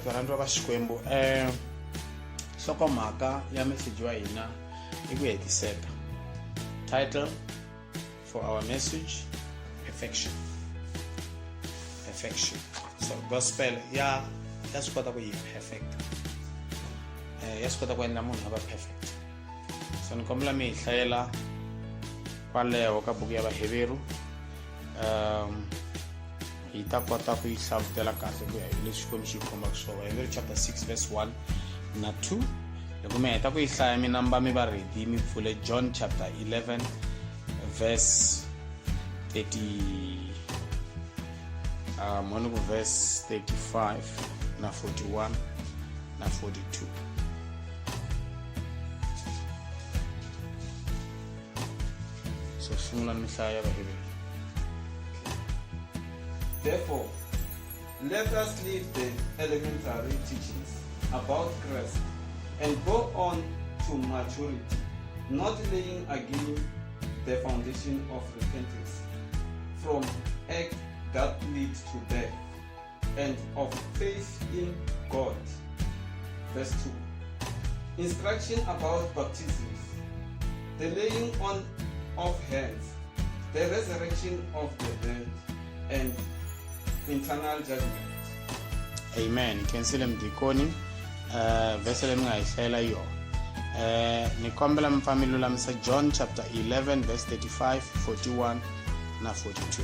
varandwa va Xikwembu hlokomhaka ya message wa hina i ku hetiseka. Title for our message, perfection. So gospel ya swi kota ku yi perfect, ya swi kota ku endla munhu a va perfect. So ni kombela mi hi hlayela kwaleho ka buku ya Vaheveru, hi ta kota ku yi hlavutela kahle ku ya hi leswi Xikwembu xi kombaka swona. Vaheveru chapter 6 verse 1 na 2. Loko mi heta ku yi hlaya mi namba mi va ready mi pfule John chapter 11 verse 30 moni ku verse 35 na 41 na 42. So sungula mi hlaya Vaheveru. Therefore, let us leave the elementary teachings about Christ and go on to maturity, not laying again the foundation of repentance from acts that lead to death and of faith in God. Verse 2. Instruction about baptisms, the laying on of hands, the resurrection of the dead, and internal judgment. Amen. Kensile mdikoni verse le minga ihlela yo. Ni kombela mfami lulamisa John chapter 11 verse 35, 41 na 42.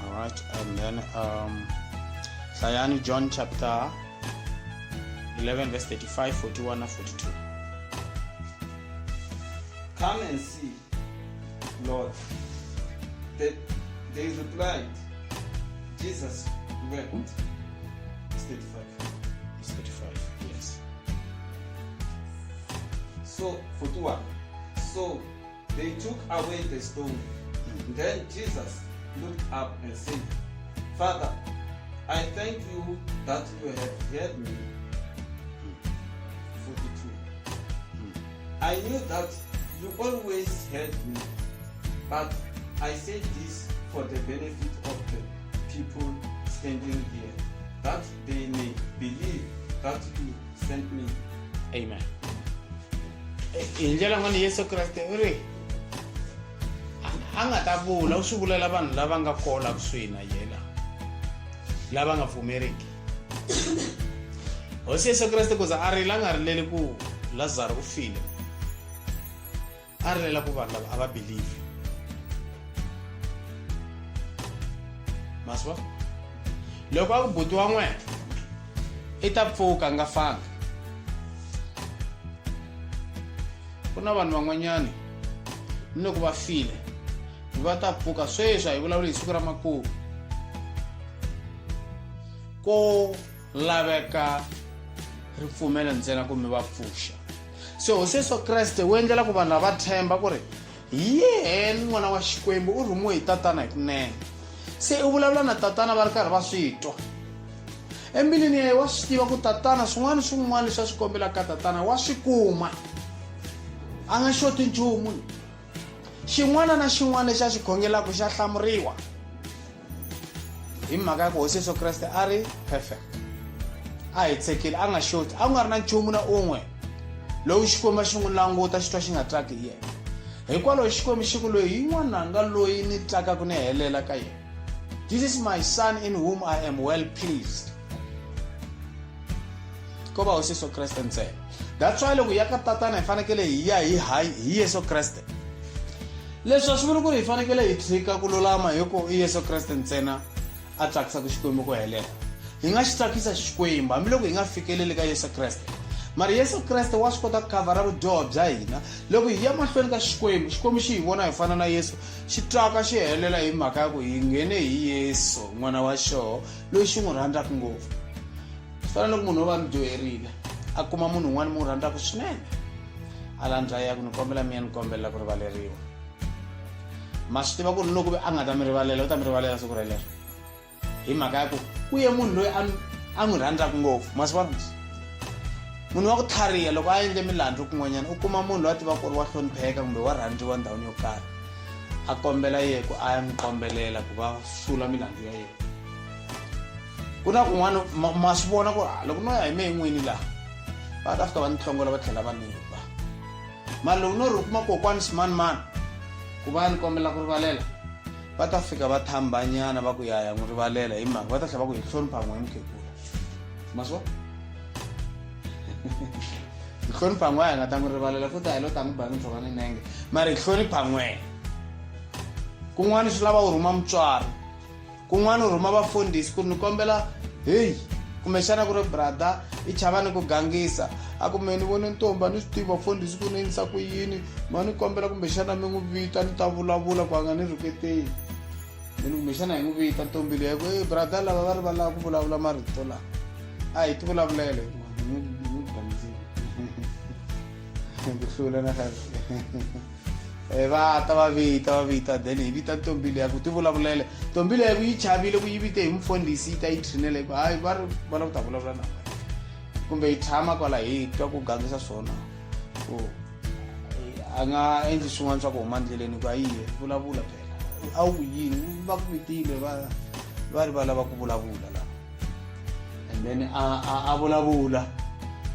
All right, and then Sayani John chapter 11 verse 35, 41 na 42. Come and see, Lord. They replied, Jesus wept. It's 35. It's 35, yes. So, 41. So they took away the stone. Then Jesus looked up and said, Father, I thank you that you have heard me. 42. I knew that you always heard me, but I said this for the benefit of the people standing here, that they may believe that you sent me. Amen. Indlela ngani Yesu Kriste uri anga ta vula u swivulela vanhu lava nga kola kusuhi na yena, lava nga pfumeriki. Hosi Yesu Kriste kuza a rila nga rileli ku Lazarus u file, a rilela ku vanhu lava a va believe. Maswa loko a ku buti wa n'wena i ta pfuka nga fanga. Ku na vanhu van'wanyani loko va file va ta pfuka sweswi hi vulavula hi siku ra makumu, ko laveka ripfumelo ntsena kumbe va pfuxa. So Hosi Yesu Kriste wu endlela ku vanhu lava themba ku ri hi yena n'wana wa Xikwembu u rhumiwe hi tatana hi kunene. Se u vulavula na tatana va ri karhi va swi twa embilwini ya wa swi tiva ku tatana swin'wana leswi a swi kombela ka tatana wa swi kuma, a nga xoti nchumu. Xin'wana na xin'wana lexi a xi khongelaka xa hlamuriwa hi mhaka ya ku Hosi Yesu Kriste a ri perfect, a hi tsekile, a nga xoti, a ku nga ri na nchumu na un'we lowu Xikwembu xi n'wi languta xi twa xi nga tsaki hi yena. Hikwalaho Xikwembu xi ku loyi hi n'wananga loyi ni tsakaka ni helela ka yena. This is my son in whom I am well pleased. Ko va Hosi Yesu Kriste ntsena. That's why loko ya ka tatana hi fanekele hi ya hi Yesu Kriste. Leswi a swi vuli ku ri hi fanekele hi tshika ku lulama hi ku i Yesu Kriste ntsena a tsakisaka Xikwembu ku helela. Hi nga xi tsakisa Xikwembu hambiloko hi nga fikeleli ka Yesu Kriste. Mara Yesu Kriste wa swi kota ku khavhara vudyoho bya hina. Loko hi ya mahlweni ka Xikwembu xi hi vona hi fana na Yesu, xi twaka xi helela hi mhaka ya ku hi nghene hi Yesu n'wana wa xoho loyi xi n'wi rhandzaka ngopfu. Swi fana loko munhu wo va ni dyoherile a kuma munhu un'wana mi n'wi rhandzaka swinene, a landza yaku ni kombela mi ya ni kombela ku rivaleriwa. Ma swi tiva ku ri loko a nga ta mi rivalela u ta mi rivalela siku relero hi mhaka ya ku u ye munhu loyi a n'wi rhandzaka ngopfu. Ma swi vona munhu wa ku tlhariha loko a endle milandzu kun'wanyana u kuma munhu loyi a tiva ku ri wa hlonipheka kumbe wa rhandziwa ndhawini yo karhi, a kombela yena ku a ya n'wi kombelela ku va sula milandzu ya yena. Ku na kun'wana ma swi vona ku loko no ya hi mehe n'wini laha va ta fika va ni tlhongola va tlhela va ni ba. Mara loko no ri kuma kokwani swimanimani ku va ni kombela ku rivalela va ta fika va thambanyana va ku ya n'wi rivalela hi mhaka va ta tlhela va ku hi hlonipha n'we mukhegula. Ma swi vona? Hi hlonipha n'we a hi nga ta n'wi rivalela futhi a hi lo ta n'wi ba ni tlhova ni nenge mara hi hlonipha n'we. Kun'wana swi lava u rhuma mutswari, kun'wana u rhuma vafundhisi ku ni kombela heyi kumbexana ku ri brother i chava ni ku gangisa a ku me ni vone ntomba ni swi tiva vafundhisi ku ni endlisa ku yini ma ni kombela kumbexana mi n'wi vita ni ta vulavula ku a nga ni rhuketeli. Then kumbexana hi n'wi vita ntombi leyi ku brother lava va rivalaka ku vulavula marito lawa a hi ti vulavulele ku hlula na va ta va vita then hi vita ntombi leyi ku ti vulavulele ntombi leyi ku yi chavile ku yi vite hi mufundhisi yi ta yi trinele ku hayi va ri va lava ku ta vulavula na kumbe yi tshama kwala hi twa ku gangisa swona ku a nga endli swin'wana swa ku huma ndleleni ku a yiye vulavula phela a wu yini va ku vitile va ri va lava ku vulavula laha and then a vulavula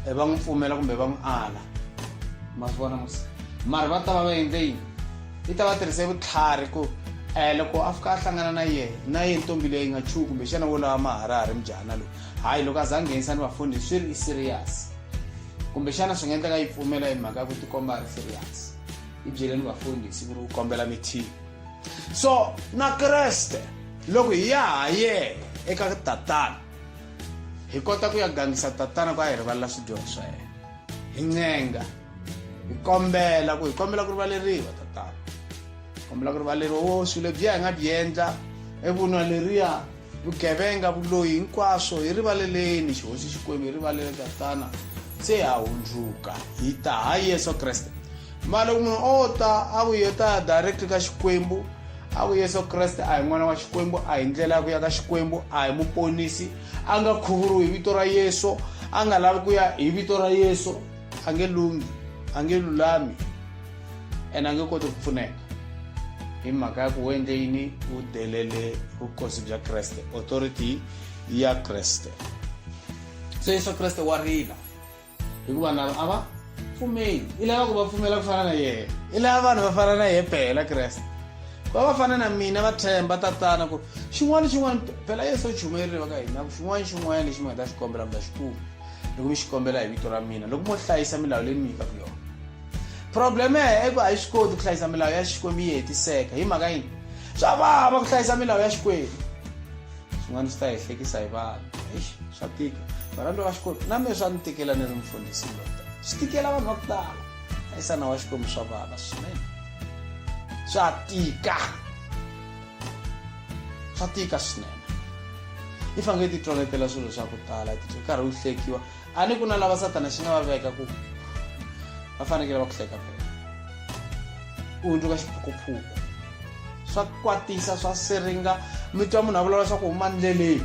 va n'wi pfumela kumbe va n'wi ala ma swi vona mara va ta va va endle yini yi ta va tirhise vutlhari ku loko a fika a hlangana na yena ntombi leyi nga chuku kumbe xana wo lava maharari mujahana lowu hayi loko a za nghenisa ni vafundhisi swi ri i serious kumbe xana swi nga endleka yi pfumela hi mhaka ya ku tikomba a ri serious yi byele ni vafundhisi ku ri u kombela mithihi. So na Kreste loko hi ya ha ye eka tatana hi kota ku ya gangisa tatana ku a hi rivalela swidyoho swa yena hi ncenga hi kombela ku rivaleriwa tatana kombela ku rivaleriwa swilo lebyi hi nga byi endla evunwa leriya vugevenga vuloyi hinkwaswo hi rivaleleni xihosi xikwembu hi rivalele tatana se ha hundzuka hi ta ha Yesu Kreste. Mara loko munhu o ta a ku yeta direct ka xikwembu a ku Yesu Kreste a hi n'wana wa xikwembu a hi ndlela ya ku ya ka xikwembu a hi muponisi a nga khuvuriwi hi vito ra Yesu a nga lavi ku ya hi vito ra Yesu a nge lungi a nge lulami ene a nge koti ku pfuneka hi mhaka ya ku u endle yini u delele vukosi bya Kreste authority ya Kreste. Se Yesu Kreste wa rila hikuva na a va pfumeli i lava ku va pfumela ku fana na yena i lava vanhu va fana na yena phela Kreste ku va fana na mina va tshemba tatana ku xin'wana phela Yesu u chumerile va ka hina ku xin'wana lexi mi nga ta xi kombela mi ta xi kuma loko mi xi kombela hi vito ra mina loko mo hlayisa milawu leyi ni mi nyikaka yona. Problem i ku a yi swi koti ku hlayisa milawu ya xikwembu yi hetiseka hi mhaka yini swa vava ku hlayisa milawu ya xikwembu swin'wana swi ta hi hlekisa hi vanhu swa tika varhandzi va xikwembu na me swa ni tikela ni ri mufundhisi swi tikela vanhu va ku tala hlayisana wa xikwembu swa vava swinene swa tika swinene i fanele ti tloletela swilo swa ku tala ti karhi u hlekiwa a ni ku na lava satana xi nga va veka ku va fanekele va ku hleka phela u hundzuka xiphukuphuku swa kwatisa swa siringa mi twa munhu a vulavula swa ku huma ndleleni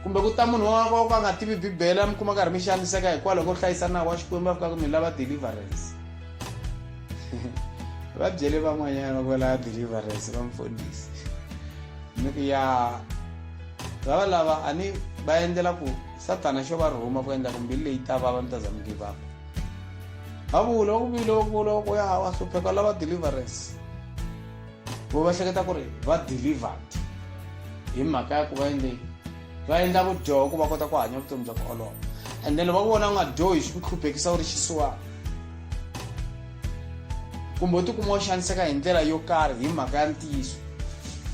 kumbe ku ta munhu wa ka nga tivi bibele mi kuma karhi mi xaniseka hikwalaho ko hlayisa nawu wa xikwembu va fika ku mi lava deliverance va byele van'wanyana va lava deliverance va mfundhisi ni ku ya lava lava a ni va endlela ku satana xo va rhuma ku endla ku mbilu leyi ta vava mi ta za mi give up va vula ku vile ku ya wa hlupheka lava deliverance vo va hleketa ku ri va delivered hi mhaka ya ku va endla vudyoho ku va kota ku hanya vutomi bya ku olova and then loko va ku vona u nga dyohi swi ku hluphekisa u ri xisiwana kumbe u tikuma u xaniseka hi ndlela yo karhi hi mhaka ya ntiyiso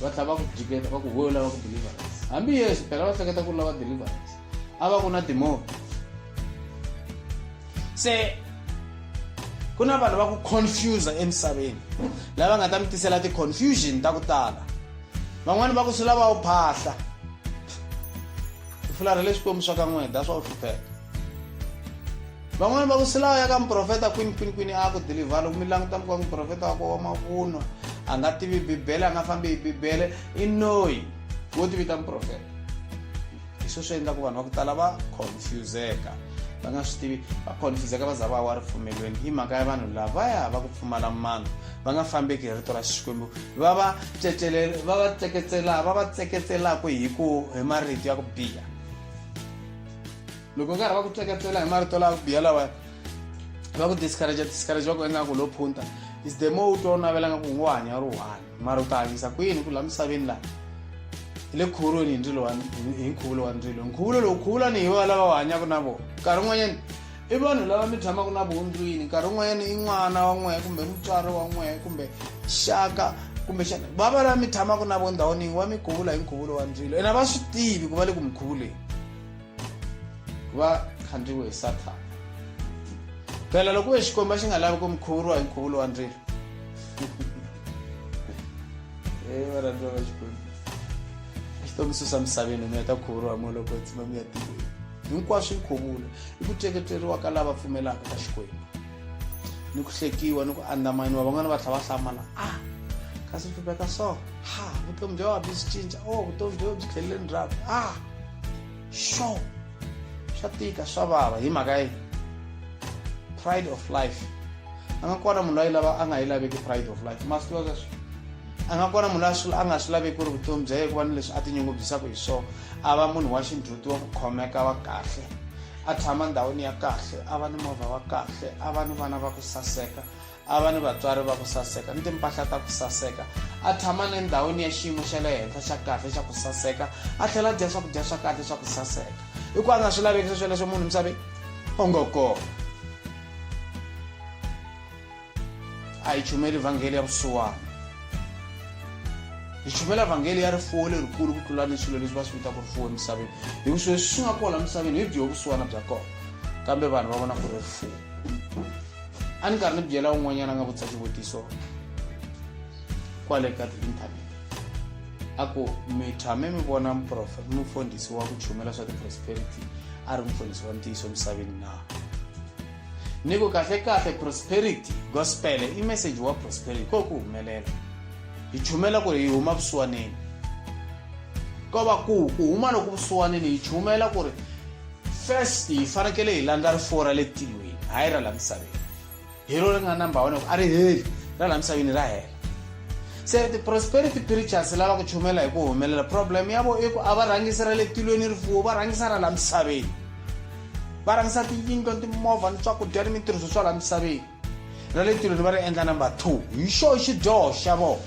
va tlhela va ku jiketa va ku wo lava ku deliverance hambi Yesu phela va hleketa ku lava deliverance a va ku na demoni. Se ku na vanhu va ku confuse emisaveni lava nga ta mi tisela ti-confusion ta ku tala van'wani va ku swi lava u phahla fulara le xikwembu swa ka n'wina that's why u hlupheka van'wani va ku swi lava ya ka muprofeta kwini a ku deliver loko mi languta mi ka muprofeta wa ko wa mavunwa a nga tivi bibele a nga fambi hi bibele i noyi wo tivita muprofeta hi swo swi endla ku vanhu va ku tala va confuseka va nga swi tivi va confuse ka vaza va wa rifumelweni hi mhaka ya vanhu lavaya va ku pfumala mano va nga fambeki hi rito ra Xikwembu va va tseketselaka hi marito ya ku biha. Loko nkarhi va ku tseketsela hi marito la ku biha lawa va ku discourage va ku endla ku lo phunta is the more u twa u navela nga ku ngo hanya ro one mara u ta hanyisa kwini ku la misaveni la le khorweni hi nkhuvulo wa ndzilo. Nkhuvulo lowu khuvula ni hi va lava hanyaka na vona. Nkarhi wun'wanyani i vanhu lava mi tshamaka na vona ndlwini, nkarhi wun'wanyani i n'wana wa n'wehe kumbe mutswari wa n'wehe kumbe xaka kumbe xana va va lava mi tshamaka na vona ndhawini wa mi khuvula hi nkhuvulo wa ndzilo ene va swi tivi ku va le ku mi khuvuleni va khandziwe hi Sathana. Phela loko Xikwembu xi nga lavi ku mi khuvuriwa hi nkhuvulo wa ndzilo varhandziwa va Xikwembu xitomi susa misaveni mi heta khuvuriwa mo loko tsima mi ya tiveni hinkwaswo nkhuvulo i ku teketeriwa ka lava pfumelaka ka Xikwembu ni ku hlekiwa ni ku andamaniwa. Van'wana va tlhela va hlamala kasi hlupeka so vutomi bya wena byi swi cinca vutomi bya wena byi tlhelele ndzhaku sure swa tika swa vava hi mhaka yi pride of life. A nga kona munhu a nga yi laveki pride of life ma swi tiva sweswo. A nga kona munhu a nga swi laveki ku ri vutomi bya yena ku va ni leswi a tinyungubyisaka hi swona a va munhu wa xindzuti wa ku khomeka wa kahle a tshama ndhawini ya kahle a va ni movha wa kahle a va ni vana va ku saseka a va ni vatswari va ku saseka ni timpahla ta ku saseka a tshama ni ndhawini ya xiyimo xa le henhla xa kahle xa ku saseka a tlhela a dya swakudya swa kahle swa ku saseka hi ku a nga swi laveki sweswo leswo munhu misaveni o ngo kona. A hi chumeli vhangeli ya vusiwana hi chumela vhangeli ya rifuwo lerikulu ku tlula ni swilo leswi va swi vitaka rifuwo emisaveni hi ku swilo swi nga kona misaveni hi byo vusiwana bya kona kambe vanhu va vona ku ri rifuwo. A ni karhi ni byela un'wanyana a nga vutisa xivutiso kwale ka inthanete a ku mi tshame mi vona mufundhisi wa ku chumela swa ti-prosperity a ri mufundhisi wa ntiyiso emisaveni na? Ni ku kahle prosperity gospel i message wa prosperity ko ku humelela hi chumela ku ri hi huma vusiwaneni ko va ku huma loko vusiwaneni hi chumela ku ri first hi fanekele hi landza rifuwo ra le tilweni hayi ra la misaveni hi ro ri nga number 1 a ri heli ra la misaveni ra hela. Se ti-prosperity preachers lava ku chumela hi ku humelela problem ya vo i ku a va rhangisi ra le tilweni rifuwo va rhangisa ra la misaveni va rhangisa tiyindlo timovha ni swakudya ni mintirhiso swa la misaveni ra le tilweni va ri endla number 2 hi xo xidyoho xa vona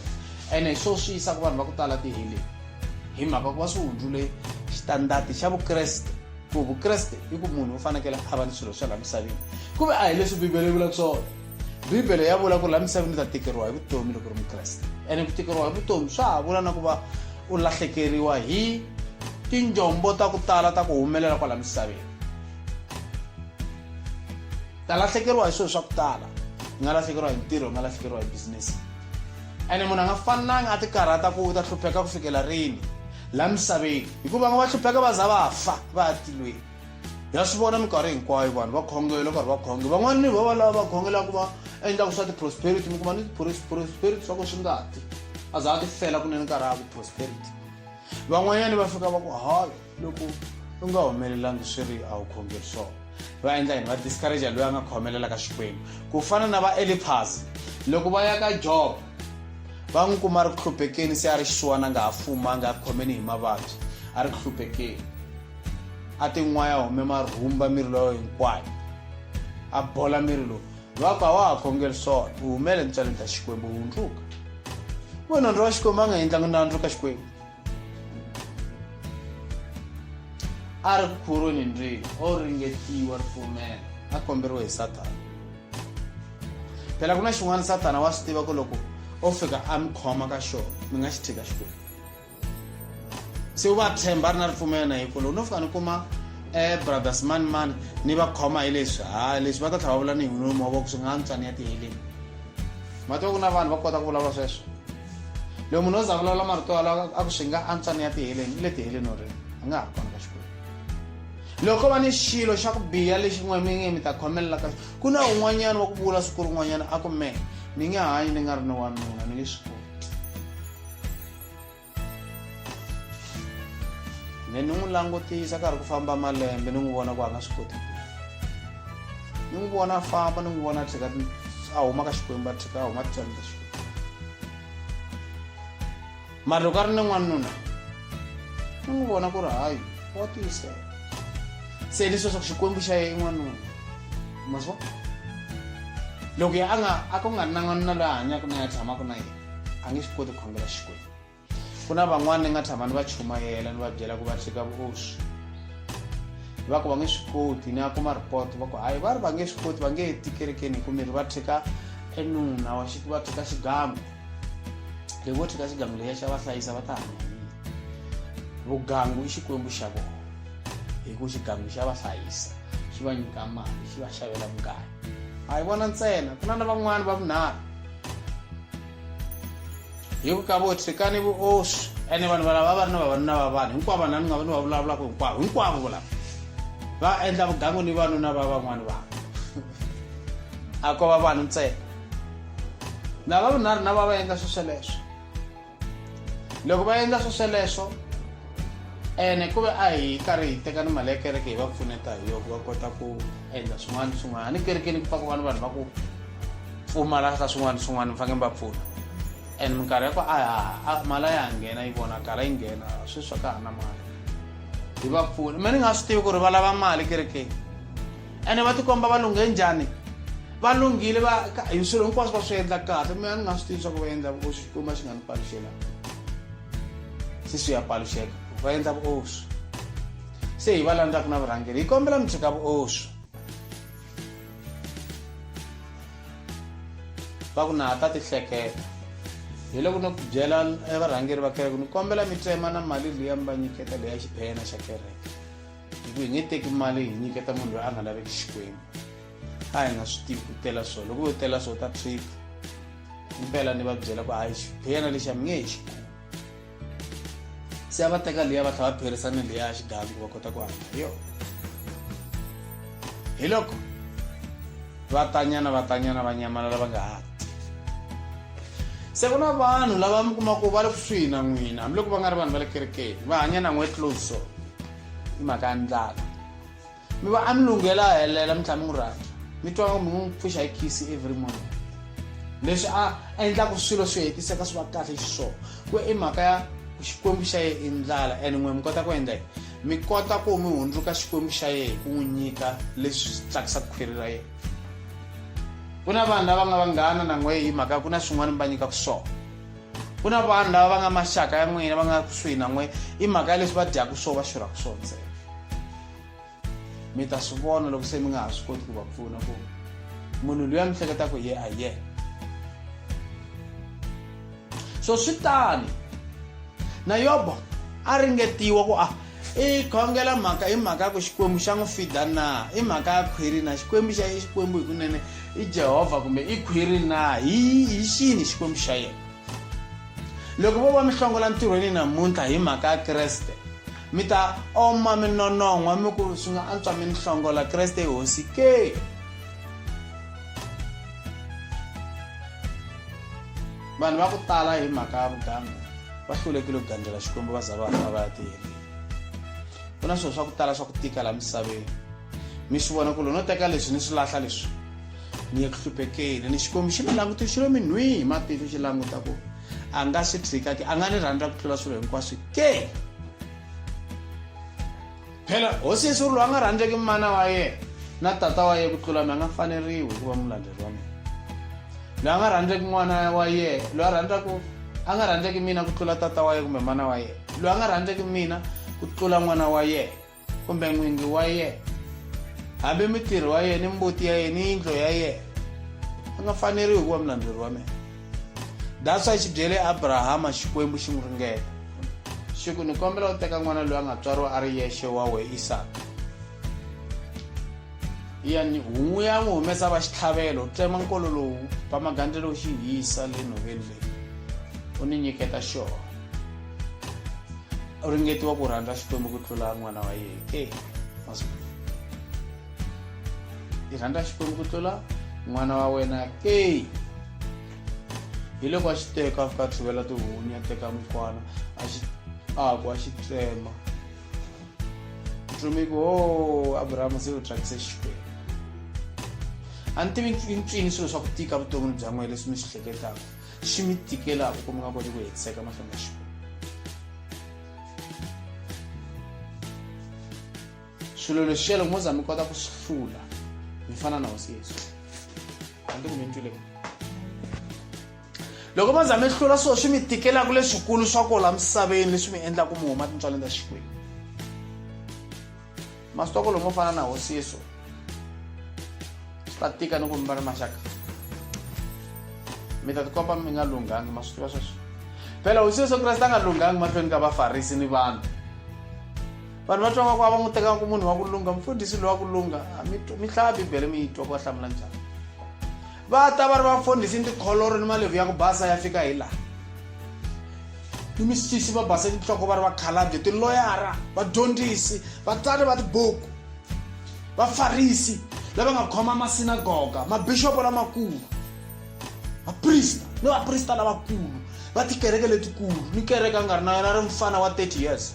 ene hi swo swi yisaka vanhu va ku tala tiheleni hi mhaka ku va swi hundzule xitandati xa vukreste ku vukreste i ku munhu u fanekele a va ni swilo swa la misaveni kuve a hi leswi bibele yi vulaka swona. Bibele ya vula ku la misaveni u ta tikeriwa hi vutomi loko ri mukreste ene ku tikeriwa hi vutomi swa ha vula na ku va u lahlekeriwa hi tinjombo ta ku tala ta ku humelela kwala misaveni. Ta lahlekeriwa hi swilo swa ku tala u nga lahlekeriwa hi ntirho u nga lahlekeriwa hi business ene munhu a nga fanelanga a ti karhata ku u ta hlupheka ku fikela rini la misaveni hikuva nga va hlupheka va za va fa va ya tilweni. Ya swi vona minkarhi hinkwayo vanhu va khongela karhi va khonge van'wana ni va lava va khongelaka va endlaka swa ti-prosperity mi kuma ni prosperity swa ku swi nga ti a za a ti fela kunene nkarhi a ku prosperity. Van'wanyani va fika va ku hayi loko u nga humelelangi swi ri a wu khongeli swona va endla yini va discourage loyi a nga khomelela ka Xikwembu ku fana na va Eliphaz loko va ya ka Job va n'wi kuma ri hluphekeni se a ri xisuwana nga ha fuma a nga khomeni hi mavabyi a ri hluphekeni a tin'waya hume marhumba miri lowu hinkwayo a bola miri lowu va ka wa ha khongeli swona u humele ntswaleni ta Xikwembu u hundzuka vo nandzu wa Xikwembu a nga endlangi nandzu ka Xikwembu a ri khurweni ndzilo o ringetiwa ripfumela a komberiwe hi Sathana. Phela ku na xin'wana Sathana wa swi tiva ku loko o fika a mi khoma ka xona mi nga xi tshika Xikwembu se u va tshemba a ri na ripfumelo na hi ku loko no fika ni kuma brothers mani ni va khoma hi leswi leswi va ta tlhela va vula ni hi nomu wa voko swi nga ntswani ya tiheleni ma twa ku na vanhu va kota ku vulavula sweswo. Loko munhu o za vulavula marito yalawa a ku swi nga antswani ya tiheleni i le tiheleni o rini a nga ha ri kona ka Xikwembu. Loko va ni xilo xa ku biha lexi n'we mi ta khomelela ka ku na un'wanyana wa ku vula siku rin'wanyana a ku me ni nge hanyi ni nga ri ni wanuna ni nge swi koti ni n'wi langutisa karhi ku famba malembe ni n'wi vona ku a nga swi koti ni n'wi vona famba ni n'wi vona tshika a huma ka Xikwembu a tshika a huma titswani ta Xikwembu mara loko a ri ni n'wanuna ni n'wi vona ku ri hayi wa tiyisela se leswi swa ku Xikwembu xa yena i n'wanuna ma swi vona loko ya a ku nga ri na n'wanuna loyi a hanyaka na ya tshamaka na yena a nge swi koti ku khongela Xikwembu ku na van'wana ni nga tshama ni va chumayela ni va byela ku va tshika vuoswi va ku va nge swi koti ni ya kuma report va ku hayi va ri va nge swi koti va nge heti kerekeni hi ku miri va tshika enuna wa va tshika xigangu loko vo tshika xigangu leya xa va hlayisa va ta hanya vugangu i Xikwembu xa vona hi ku xigangu xa va hlayisa xi va nyika mali xi va xavela mugayo a hi vona ntsena ku na van'wana va vunharhu hi ku ka vo tshikani vuoswi ene vanhu valava va ri na vavanuna va vanhu hinkwavo na ni nga va ni va vulavulaka hinkwavo volava va endla vugangu ni vanuna va van'wana vanhu a ko va vanhu ntsena lava vunharhu na va endla swesweleswo loko va endla swesweleswo ene ku ve a hi karhi hi teka ni mali ya kereke hi va pfuneta hi yoko va kota ku endla swin'wana ni kerekeni ku paka vanhu va ku pfumala ka swin'wana mi fanele va pfuna and minkarhi ya ku mali ya nghena yi vonakala yi nghena sweswi swa ka ha na mali hi va pfuna me ni nga swi tivi ku ri va lava mali kerekeni ene va tikomba va lunghe njhani va lunghile hi swilo hinkwaswo va swi endla kahle me a ni nga swi tivi swa ku va endla vuoswi Xikwembu xi nga ni paluxela se swi ya paluxeka va endla vuoswi se hi va landzaka na vurhangeri hi kombela mi tshika vuoswi va ku na ha ta tihleketa hi loko ni ku byela varhangeri va kereke ni kombela mi tsema na mali liya mi va nyiketa leya xiphena xa kereke hi ku hi nge teki mali hi nyiketa munhu loyi a nga laveki Xikwembu a hi nga swi tivi ku tela so loko yo tela so ta trick impela ni va byela ku hayi xiphena lexi a mi nge hi xi se a va teka liya va tlha va phirisana liya xigangu va kota ku hanya hi yona hi loko va tanyana va nyamala lava nga hati se ku na vanhu lava mi kuma ku va le kusuhi na n'wina hambiloko va nga ri vanhu va le kerekeni va hanya na n'we close so hi mhaka ya ndlala mi va a mi lunghela helela mi tlha mi n'wi rhandza mi twa mi n'wi pfuxa hi khisi every morning leswi a endlaku swilo swi hetiseka swi va kahle xiswona ku i mhaka ya Xikwembu xa ye i ndlala and n'we mi kota ku endla mi kota ku mi hundzuka Xikwembu xa ye hi ku n'wi nyika leswi tsakisaka khwiri ra yena ku na vanhu lava nga vanghana na n'we hi mhaka ku na swin'wana mi va nyikaku swona ku na vanhu lava va nga maxaka ya n'wina va nga kusuhi na n'we hi mhaka ya leswi va dyaku swo va xurhaku swona ntsena mi ta swi vona loko se mi nga ha swi koti ku va pfuna ku munhu loyi a mi hleketaku ye a yena so swi tani na Yobo a ringetiwa ku i khongela mhaka hi mhaka ku Xikwembu xa n'wi fida na hi mhaka ya khwiri na Xikwembu xa ye Xikwembu hi kunene i Jehovha kumbe i khwiri na hi xini Xikwembu xa yena loko vo va mi hlongola ntirhweni namuntlha hi mhaka ya Kreste mi ta oma mi nonon'wa mi ku swi nga antswa mi ni hlongola Kreste i hosi ke vanhu va ku tala hi mhaka ya vugangu va hlulekile ku gandlela Xikwembu va za va ya tiyeleni ku na swilo swa ku tala swa ku tika laha misaveni mi swi vona ku lo no teka leswi ni swi lahla leswi ni ye ku hluphekeni ni Xikwembu xi mi languti xi lo mi nwi hi matihlo xi languta ku a nga swi tshika ke a nga ni rhandza ku tlula swilo hinkwaswo ke phela hosi Yesu loyi a nga rhandzeki mana wa yena na tata wa yena ku tlula mi a nga faneriwi ku va mulandzeleri wa mina loyi a nga rhandzeki n'wana wa yena loyi a nga rhandzeki mina ku tlula tata wa yena kumbe mana wa yena loyi a nga rhandzeki mina ku tlula n'wana wa yena kumbe n'wingi wa yena hambi mitirhi wa yena ni mbuti ya yena ni yindlo ya yena a nga faneriwi ku va mulandzeleri wa mina that's why xi byele Abrahama Xikwembu xi n'wi ringeta xi ku ni kombela u teka n'wana loyi a nga tswariwa a ri yexe wa we Isaka yani hungu ya n'wi humesa va xitlhavelo tsema nkolo lowu va magandza lowu xi hisa le nhoveni leyi u ni nyiketa xona u ringetiwa ku rhandza Xikwembu ku tlula n'wana wa yena i rhandza Xikwembu ku tlula n'wana wa wena ke hi loko a xi teka a fika a tshuvela tihunyi a teka mukwana a xi tsema tlumiku Abrahama se u tsakise Xikwembu a ni tivi ncini swilo swa ku tika vuton'wini bya n'wehe leswi mi swi hleketaka swi mi tikelaka ku mi nga koti ku hetiseka mahlweni ka Xikwembu. Swilo leswi loko mo za mi kota ku swi hlula mi fana na hosi Yesu. A ni ku mi ntwile. Loko mo za mi hlula swilo swi mi tikelaka leswikulu swa ku la misaveni leswi mi endlaka mi huma tintswaleni ta Xikwembu. Masitoko lomo fana na hosi Yesu swi ta tika ni ku mi va ri maxaka. Mi ta tikomba mi nga lunghangi ma swi tiva sweswo. Phela hosi Yesu Kreste a nga lunghangi mahlweni ka vafarisi ni vanhu. Vanhu va twa va n'wi teka ku munhu wa ku lunga, mfundhisi loyi wa ku lunga. Mi hlaya Bibele mi yi twa ku va hlamula njhani. Va ta va ri vafundhisi ni tikholoro ni malevhu ya ku basa ya fika hi laha. Ni misisi va basa tinhloko va ri vakhalabye, tiloyara, vadyondzisi, vatsari va tibuku, vafarisi lava nga khoma masinagoga, mabishopo lamakulu, vaprista ni vaprista lavakulu, va tikereke letikulu. Ni kereke a nga ri na yena ri mfana wa 30 years.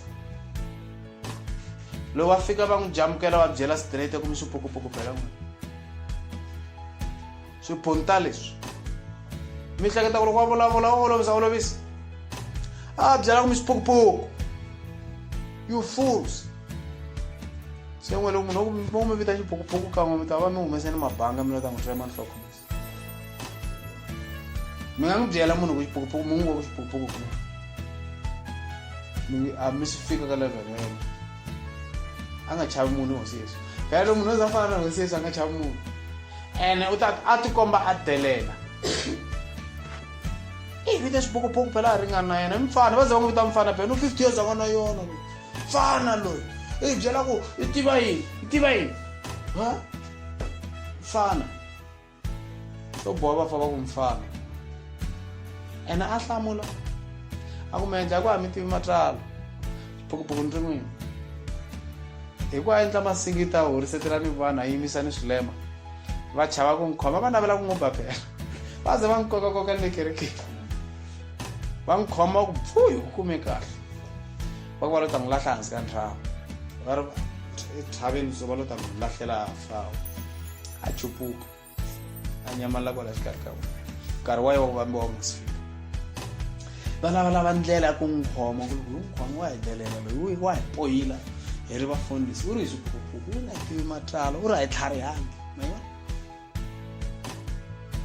Loko va fika va n'wi jamukela va byela straight ku mi swipokopoko phela n'wina. Swiponta leswi mi hleketa ku loko va vulavula va olovisa a byela ku mi swipokopoko. You fools. Se n'we loko munhu mi vita xipokopoko kan'we mi ta va mi humeseni mabanga mi lo ta n'wi twela manhloko. Mi nga n'wi byela munhu ku xipokopoko mi n'wi ngo ku xipokopoko a mi swi fika ka level ya yena. A nga chavi munhu hosi Yesu. Phela loko munhu o za fana na hosi Yesu a nga chavi munhu. Ene u ta a tikomba a delela. Vita xipokopoko phela a ringana na yena. Mfana va za va n'wi vita mfana phela. No 50 years a nga na yona. Mfana loyi. Byela ku i tiva yini? Ha? Mfana. So boha va fa va ku mfana. Ene a hlamula. A ku mendla ku a mi tivi matsala. Xipokopoko ni rin'wini. Hi ku a endla masingita horisetelani vanhu a yimisa ni swilema. Va chava ku n'wi khoma va navela ku n'wi ba phela. Va ze va n'wi kokakoka ni le kerekeni. Va n'wi khoma ku pfuyi u kume kahle. Va ku va lo ta n'wi lahla hansi ka ntlhava. Va ri ethaveni so va lo ta n'wi lahlela hafawo. A chupuka. A nyamalala kwala xikarhi ka vona. Nkarhi wa yena wa ku vambiwa wu nga si fika. Va lava ndlela ya ku n'wi khoma ku n'wi khoma wa hi delela loyi wa hi poyila. Hi ri vafundhisi u ri hi swipokopoko u nga tivi matsala u ri a hi tlharihangi.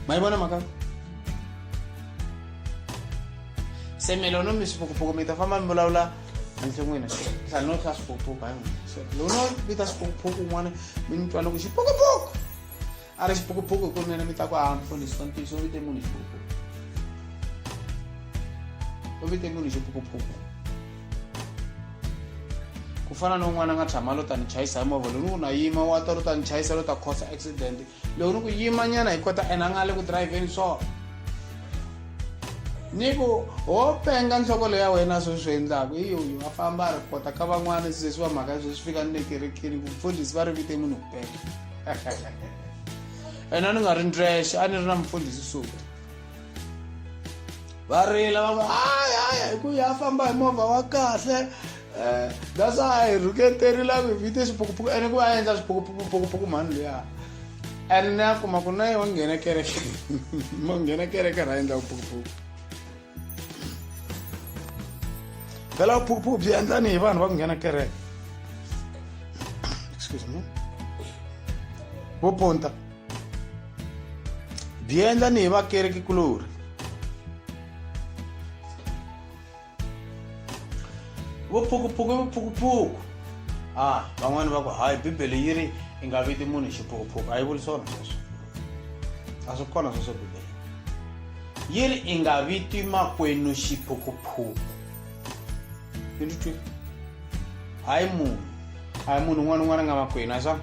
Ma yi vona mhaka? Se mi loko mi swipokopoko mi ta famba mi vulavula handle n'wina hlani no hlaya swipokopoko hayi n'wina. Loko no vita swipokopoko un'wana mi ni twa loko xipokopoko a ri xipokopoko hikunene mi ta ku mfundhisi wa ntiyiso u vite munhu xipokopoko. U vite munhu xipokopoko. Ku fana na un'wana a nga tshama lo ta ni chayisa hi movha loko na yima wa ta ro ta ni chayisa lo ta cause accident. Loko ni ku yima nyana hi kota ena nga le ku driveni so ni ku ho penga nhloko leyi ya wena swi endlaka iyo va famba ri kota ka van'wana se swi va mhaka swi fika ni le kerekeni ku mfundhisi va ri vite munhu ku penga. Ena ni nga ri ndrexe a ni ri na mfundhisi suka va rila va hi ku ya famba hi movha wa kahle. That's why I ruketerile ku vite swipokopoko ene ku a endla swipokopoko mani luya. Ene na kuma ku na wa nghena kereke. Mo nghena kereke ra endla swipokopoko. Phela swipokopoko byi endla ni hi vanhu va ku nghena kereke. Excuse me. Vo ponta. Byi endla ni hi va kereke kulori. Pukupuk. Van'wana va ku hayi Bibele yi ri i nga viti munhu xipukupuk. A yi vuli swona sweswo. A swi kona sweswo Bibele. Yi ri i nga viti makwenu xipukupuk. Mi twi? Hayi munhu un'wana nga makwenu a swona.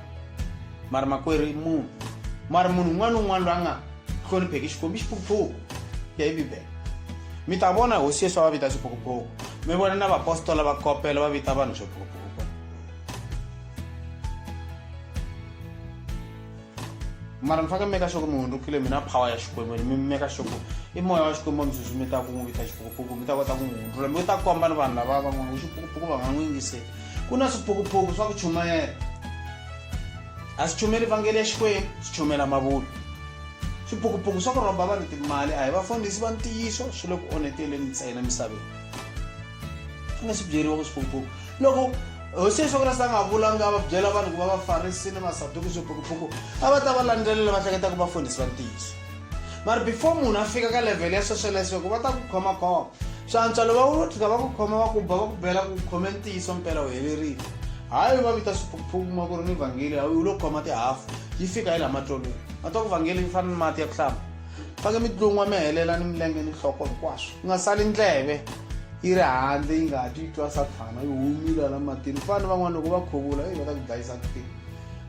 Mara makwerhu munhu. Mara munhu un'wana loyi a nga hlonipheki xikwembu xipukupuk. Ya hi Bibele. Mi ta vona hosi Yesu va vita xipukupuk. Mi vona na vaapostoli va kopela va vita vanhu swipokopoko. Mara mi faka meka sure mi hundukile mina power ya xikwembu mi meka sure i moya wa xikwembu mi susumeta ku n'wi vita xipokopoko mi ta kota ku n'wi hundula mi ta komba ni vanhu lava van'wana xipokopoko va nga n'wi yingiseli. Ku na swipokopoko swa ku chumayela. A swi chumeli vangeli ya xikwembu swi chumela mavun'wa. swipukupuku swa ku rhoba vanhu timali a hi vafundhisi va ntiyiso swi le ku onheteleni ntsena misaveni. A nga swi byeriwa ku swipukupuku loko hosi Yesu Kreste a nga vulanga va byela vanhu ku va vafarisi ni masaduki swipukupuku a va ta va landzelela va hleketa ku vafundhisi va ntiyiso. Mara before munhu a fika ka level ya swesweleswo ku va ta ku khoma swa antswa loko va fika va ku khoma va ku ba va ku bela ku khome ntiyiso mpela u helerile. Hayi va vita swipukupuku ma ku ri ni vhangeli a wu lo khoma tihafu yi fika hi la matlolweni. Ma twa ku vhangeli yi fana ni mati ya ku hlamba fange mi tlun'wa mi helela ni milenge ni nhloko hinkwaswo ku nga sali ndleve yi ri handle yi nga twi twa sathana yi humile la matini fana van'wana loko va khuvula va ta ku dlayisa ku tika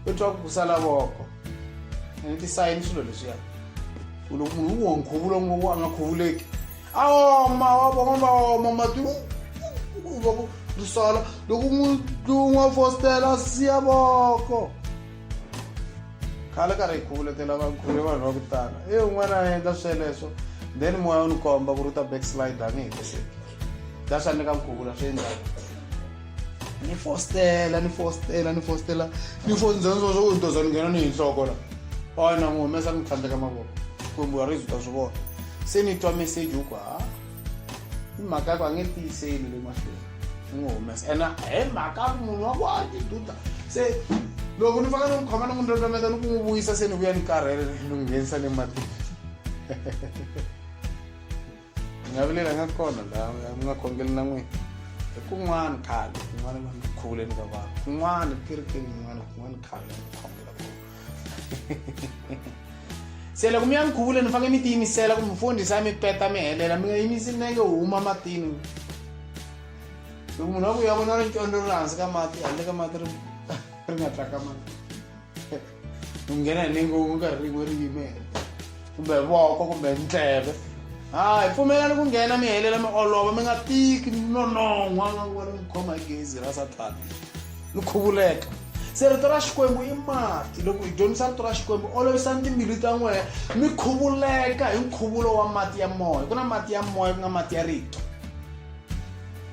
u twa ku sala voko ni tisayini swilo leswiya loko munhu u khuvula ngopfu a nga khuvuleki a oma wa vona va oma mati va ku risala loko munhu fostela siya voko khale karhi hi khuvuletela vanhu va ku tala un'wana a endla sweleswo then moya wu ni komba ku ri ta backslide a nge hetiseki that's why ni ka mkhuvula swi endlaka ni fostela ni fondzanzo swo ntoza ni nghena ni hi nhloko la hayi na n'wi humesa ni tlhandleka mavoko kumbe wa rizi ta swi vona se ni twa message wu ku hi mhaka ya ku a nge tiyiseli le mahlweni ni n'wi humesa ena hi mhaka ya ku munhu wa ku a tiduta se loko ni faka ni n'wi khoma ni n'wi ndlandlameta ni ku n'wi vuyisa se ni vuya ni karhele ni n'wi nghenisa le matini ni nga vilela nga kona laha mi nga khongeli na n'wina hi kun'wana khale kun'wana va ni khuvuleni ka vanhu kun'wana kerekeni kun'wana khale ni khongela kona se loko mi ya mikhuvule ni fanele mi tiyimisela ku mufundhisi a mi peta mi helela mi nga yimisi nenge huma matini loko munhu wa ku ya vona ri ncondo ri hansi ka mati handle ka mati ri nga tlaka mati u nghena hi nenge u nga rin'we ri yimele kumbe voko kumbe ndleve hayi pfumelani ku nghena mi helela mi olova mi nga tiki nonon'wa nga ku va mi khoma hi gezi ra sathana mi khuvuleka se rito ra Xikwembu i mati loko hi dyondzisa rito ra Xikwembu olovisani timbilu ta n'wina mi khuvuleka hi nkhuvulo wa mati ya moya ku na mati ya moya ku nga mati ya rito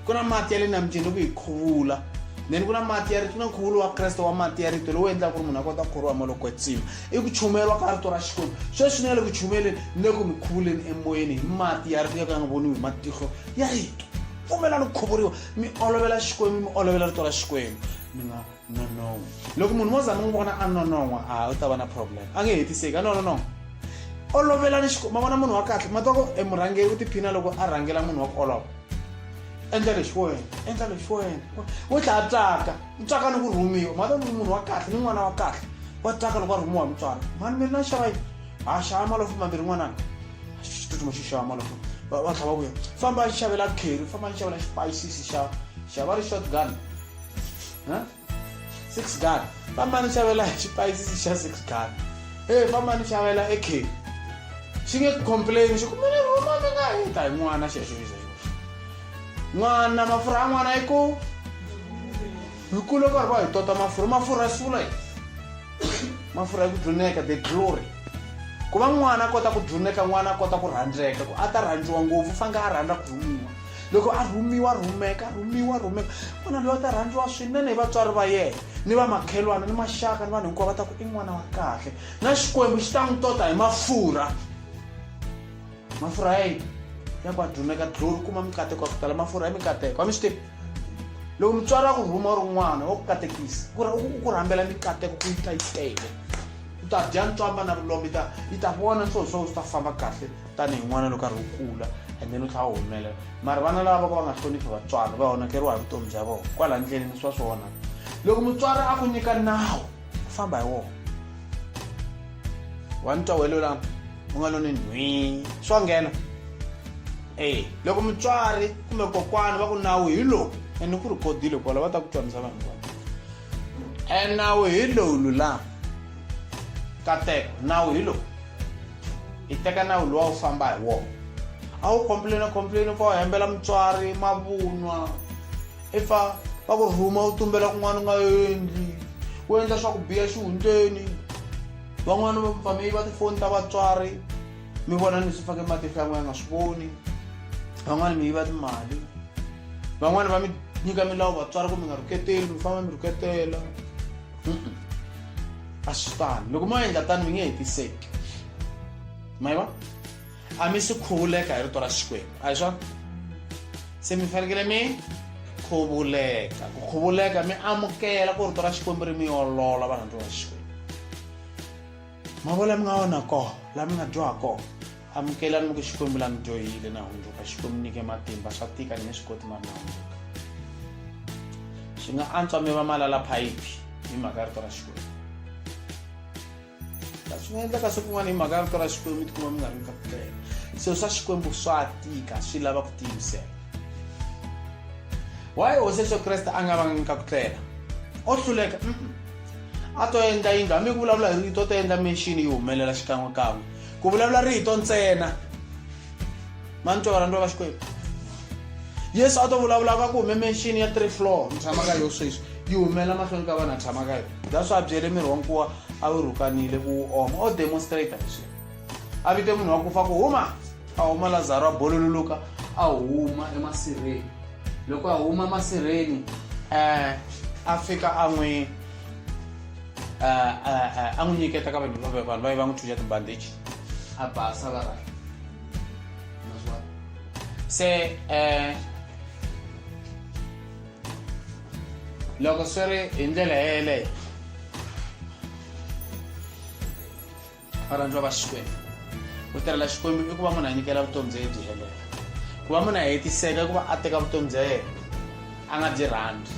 ku na mati ya le nambyeni loko hi khuvula then ku na mati ya rito ku na nkhuvulo wa Kreste wa mati ya rito lowu endlaka ku ri munhu a kota ku khuriwa maloko ya tsima i ku chumeriwa ka rito ra Xikwembu sweswi ni le ku chumeleni ni le ku mi khuvuleni emoyeni hi mati ya rito ya ka nga voniwi hi matihlo ya rito pfumelani ku khuvuriwa mi olovela Xikwembu mi olovela rito ra Xikwembu mi nga nonohwa loko munhu mo za mi n'wi vona a nonohwa u ta va na problem a nge hetiseki a nonohwa olovelani Xikwembu ma vona munhu wa kahle ma twa ku emurhangeri u tiphina loko a rhangela munhu wa ku olova endla leswi wena wo tlha a twaka ni ku rhumiwa ma twa munhu wa kahle ni n'wana wa kahle wa twaka loko a rhumiwa hi mutswari mani mi ri na xava yini xava malofu mambirhi n'wananga xitsutsuma xi xava malofu va tlha va vuya famba xi xavela kheri famba xi xavela xipayisisi xava ri shotgun 6 gun famba ni xavela xipayisisi xa 6 gun famba ni xavela kheri xi nge complain xi ku mi ni rhuma mi nga hita hi n'wana xexo n'wana mafurha ya n'wana hi ku loko ri va hi tota mafurha ya sula mafurha ya ku dluneka the glory ku va n'wana a kota ku dluneka n'wana a kota ku rhandzeka ku a ta rhandziwa ngopfu fange a rhandza ku rhumiwa loko a rhumiwa n'wana loyi a ta rhandziwa swinene hi vatswari va yena ni va makhelwana ni maxaka ni vanhu hinkwavo va ta ku i n'wana wa kahle na Xikwembu xi ta n'wi tota hi mafurha ya yini ya ku a dluneka glory kuma mikateko ya ku tala mafurha ya mikateko a mi swi tivi loko mutswari a ku rhuma ri n'wana wa ku katekisa ku rhambela mikateko ku yi ta yi tele u ta dya ntswamba na vulombe yi ta vona swilo swi ta famba kahle tanihi n'wana loko a ri u kula and then u tlha a humelela mara vana lava vo ka va nga hloniphi vatswari va onhakeriwa hi vutomi bya vona kwala ndleleni swa swona loko mutswari a ku nyika nawu ku famba hi wona wa ni twa welelana u nga loni nhwi swa nghena loko mutswari kumbe kokwani va ku nawu hi lowu ene ku rikodile kwala va ta ku twanisa vanhu vanhu nawu hi lowu lulama kateko nawu hi lowu hi teka nawu luwa wu famba hi wona a wu complain fa u hembela mutswari mavunwa ifa va ku rhuma u tumbela kun'wana u nga endli u endla swa ku biha xihundleni van'wana vafamili va tifoni ta vatswari mi vona ni swi fake matihlo ya n'wina nga swi voni van'wana mi yiva timali van'wana va mi nyika milawu vatswari ku mi nga rhuketeli mi famba mi rhuketela a swi tani loko mo endla tani mi nge hetiseki maiva a mi si khuvuleka hi rito ra Xikwembu a hi swona se mi fanekele mi khuvuleka ku khuvuleka mi amukela ku rito ra Xikwembu ri mi olola vanhu va Xikwembu mavola mi nga wona koho la mi nga dyoha koho amukelani mi ku Xikwembu la mi dyohile na hundzuka Xikwembu nyike matimba swa tika ni nge swi koti mani na hundzuka swi nga antswa mi va malala phayiphi hi mhaka rito ra Xikwembu swi nga endleka siku n'wana hi mhaka rito ra Xikwembu mi tikuma mi nga ri ka ku tlela so swa Xikwembu swa tika swi lava ku tiyimisela why Hosi Yesu Kreste a nga vangi ka ku tlela o hluleka a to endla yindlu hambi ku vulavula hi rito to endla mission yi humelela xikan'we kan'we ku vulavula rito ntsena mani twa varhandziwa va Xikwembu Yesu a to vulavula ka ku hume mission ya 3 floor mi tshama ka yo sweswi yi humela mahlweni ka vanhu a tshama ka yona that's why a byele miri wa nkuwa a wu rhukanile ku oma o demonstrate leswi a vite munhu wa ku fa ku huma a huma Lazaro a bololuluka a huma emasirheni loko a huma masirheni a fika a n'wi nyiketa ka vanhu va n'wi thuxa tibandage a basa va right se loko swi ri hi ndlela yeleyo varhandziwa va Xikwembu ku tirhela Xikwembu i ku va munhu a nyikela vutomi bya byi helela ku va munhu a hetiseka i ku va a teka vutomi bya yena a nga byi rhandzi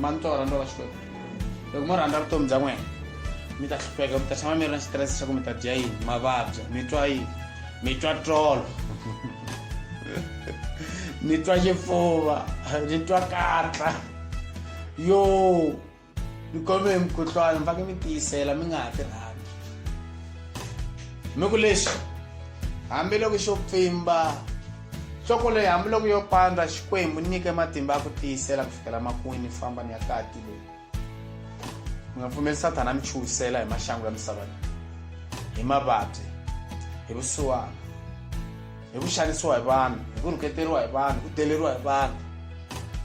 mani twa varhandziwa va Xikwembu loko mo rhandza vutomi bya n'wena mi ta hlupheka mi ta tshama mi ri na xitirese xa ku mi ta dya yini mavabya mi twa yini mi twa tolo ni twa xifuva ni twa katla yo ni khome hi mukhuhlwana mi faneke mi tiyisela mi nga ha ti rhandzi mi ku leswi hambiloko xo pfimba nhloko leyi hambiloko yo pandza Xikwembu nyike matimba ya ku tiyisela ku fikela makwini famba ni ya kati leyi mi nga pfumeli Sathana mi chuhisela hi maxangu ya misava hi mavabyi hi vusiwana hi ku xanisiwa hi vanhu hi ku rhuketeriwa hi vanhu ku deleriwa hi vanhu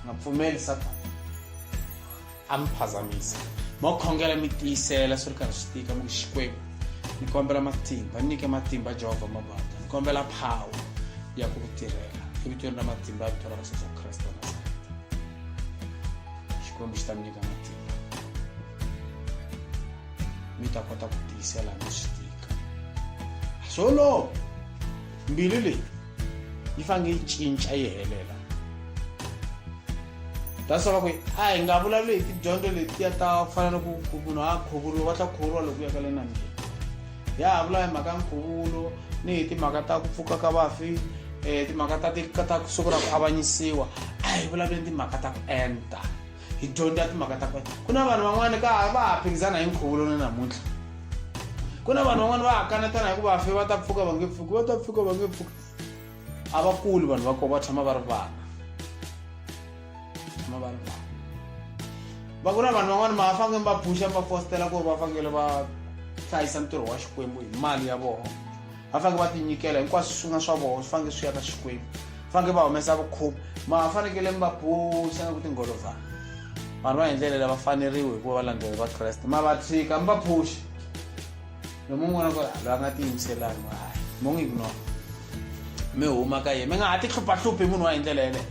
nga pfumeli Sathana a mi phazamisa ma khongela mi tiyisela swi ri karhi swi tika mi ku Xikwembu ni kombela matimba nyike matimba Jehovha mabata ni kombela power ya ku tirhela evitweni ra matimba ya vito ra Yesu Kreste wa Nazareth Xikwembu xi ta mi nyika matimba mi ta kota ku tiyisela mi swi tika solo mbilu leyi yi fanele yi cinca yi helela tasova ku a hi nga vulavuli hi tidyondzo letiya ta fana na ku munhu a khuvuriwa va ta khuvuriwa loko ya ka le nambyeni ya ha vula hi mhaka ya nkhuvulo ni hi timhaka ta ku pfuka ka vafi timhaka ta siku ra ku avanyisiwa a hi vulavuli timhaka ta ku enta hi dyondza timhaka ta ku na vanhu van'wana ka va ha phikizana hi nkhuvulo ni namuntlha ku na vanhu van'wana va ha kanetana hi ku vafi va ta pfuka va nge pfuki va ta pfuka va nge pfuki a va kuli vanhu va koho va tshama va ri vana va ku na vanhu van'wana ma fanele va phusha va fostela ku va fanele va hlayisa ntirho wa Xikwembu hi mali ya vona va fanele va tinyikela hinkwaswo swi nga swa vona swi fanele swi ya ka Xikwembu fanele va humesa vukhume ma fanekele mi va phusha ku tingholovhana vanhu va hi ndlela leyi va faneriwe hikuva va landzeleri va Kreste ma va tshika mi va phusha lomu n'wana ku loyi a nga tiyimiselanga hayi mo n'wi ignore mi huma ka yena mi nga ha ti hluphahluphi munhu wa hi ndlela yeleyo